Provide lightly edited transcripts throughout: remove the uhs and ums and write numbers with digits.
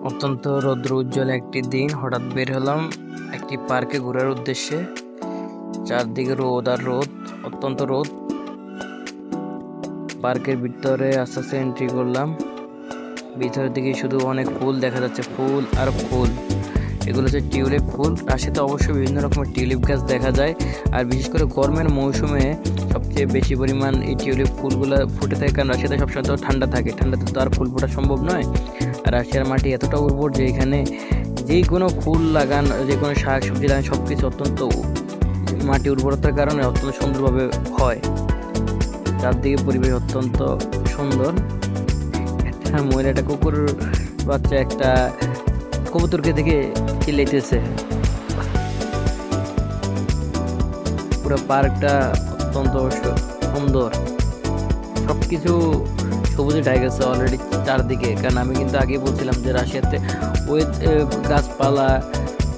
অত্যন্ত রৌদ্র উজ্জ্বল একটি দিন, হঠাৎ বের হলাম একটি পার্কে ঘোরার উদ্দেশ্যে। চারদিকে রোদ আর রোদ, অত্যন্ত রোদ। পার্কের ভিতরে আস্তে আস্তে এন্ট্রি করলাম। ভিতরের দিকে শুধু অনেক ফুল দেখা যাচ্ছে, ফুল আর ফুল। এগুলো হচ্ছে টিউলিপ ফুল। রাশিয়াতে অবশ্যই বিভিন্ন রকমের টিউলিপ গাছ দেখা যায়, আর বিশেষ করে গরমের মৌসুমে সবচেয়ে বেশি পরিমাণ এই টিউলিপ ফুলগুলো ফুটে থাকে, কারণ রাশিয়াতে সবসময় তো ঠান্ডা থাকে, ঠান্ডাতে তো আর ফুল ফোটা সম্ভব নয়। আর রাশিয়ার মাটি এতটা উর্বর যে এখানে যে কোনো ফুল লাগান, যে কোনো শাক সবজি লাগান, সব কিছু অত্যন্ত মাটি উর্বরতার কারণে অত্যন্ত সুন্দরভাবে হয়। চারদিকে পরিবেশ অত্যন্ত সুন্দর। একটা মহিলা, একটা কুকুর বাচ্চা একটা কবুতরকে দেখে চিল্লাইতেছে। পুরো পার্কটা অত্যন্ত সুন্দর, সবকিছু সবুজে ঢাকা গেছে অলরেডি চারদিকে। কারণ আমি কিন্তু আগেই বলছিলাম যে রাশিয়াতে ওই গাছপালা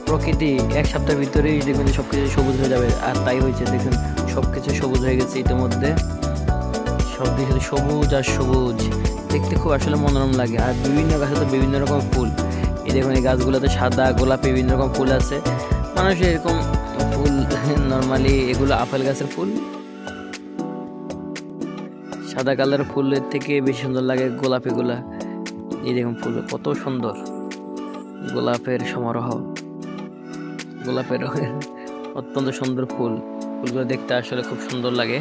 প্রকৃতি এক সপ্তাহের ভিতরেই দেখবেন সবকিছু সবুজ হয়ে যাবে, আর তাই হয়েছে। দেখুন সবকিছু সবুজ হয়ে গেছে ইতিমধ্যে, সব দিকে সবুজ আর সবুজ, দেখতে খুব আসলে মনোরম লাগে। আর বিভিন্ন গাছে তো বিভিন্ন রকম ফুল, এই দেখুন এই গাছগুলোতে সাদা, গোলাপি বিভিন্ন রকম ফুল আছে। মানুষ এরকম ফুল নর্মালি, এগুলো আপেল গাছের ফুল। সাদা কালার ফুলের থেকে বেশি সুন্দর লাগে গোলাপি গুলা। এই দেখুন ফুল কত সুন্দর, গোলাপের সমারোহ, গোলাপের রঙের অত্যন্ত সুন্দর ফুল। ফুলগুলো দেখতে আসলে খুব সুন্দর লাগে।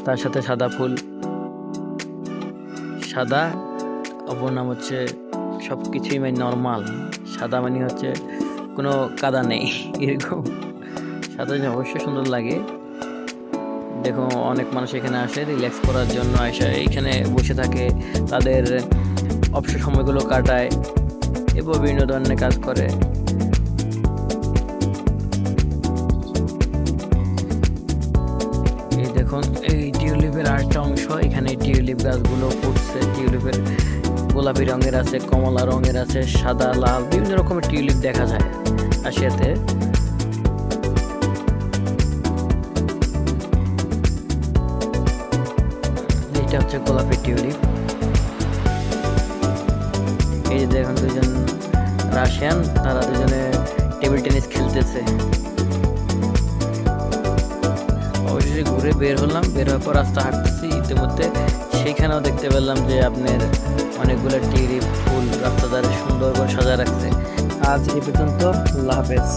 তার সাথে সাদা ফুল, সাদা অপর নাম হচ্ছে সবকিছুই মানে নর্মাল। সাদা মানে হচ্ছে কোনো কাদা নেই, এরকম সাদা অবশ্যই সুন্দর লাগে। দেখো অনেক মানুষ এখানে আসে রিল্যাক্স করার জন্য, আসে এইখানে বসে থাকে, তাদের অবসর সময়গুলো কাটায় এবং বিভিন্ন ধরনের কাজ করে। এই দেখুন এই টিউলিপের আরেকটা অংশ, এখানে টিউলিপ গাছগুলো ফুটছে। টিউলিপের গোলাপি রঙের আছে, কমলা রঙের আছে, সাদা, লাল, বিভিন্ন রকমের টিউলিপ দেখা যায় রাশিয়াতে। এটা হচ্ছে গোলাপি টিউলিপ। এই যে দেখুন দুজন রাশিয়ান, তারা দুজনে টেবিল টেনিস খেলতেছে। অবশ্যই ঘুরে বের হলাম, বের হওয়ার পর রাস্তা হাঁটতেছি, ইতিমধ্যে সেইখানেও দেখতে পেলাম যে আপনার অনেকগুলো টিউলিপ ফুল রাস্তার ধারে সুন্দর করে সাজা রাখছে। আজ এই পর্যন্ত, আল্লাহ হাফেজ।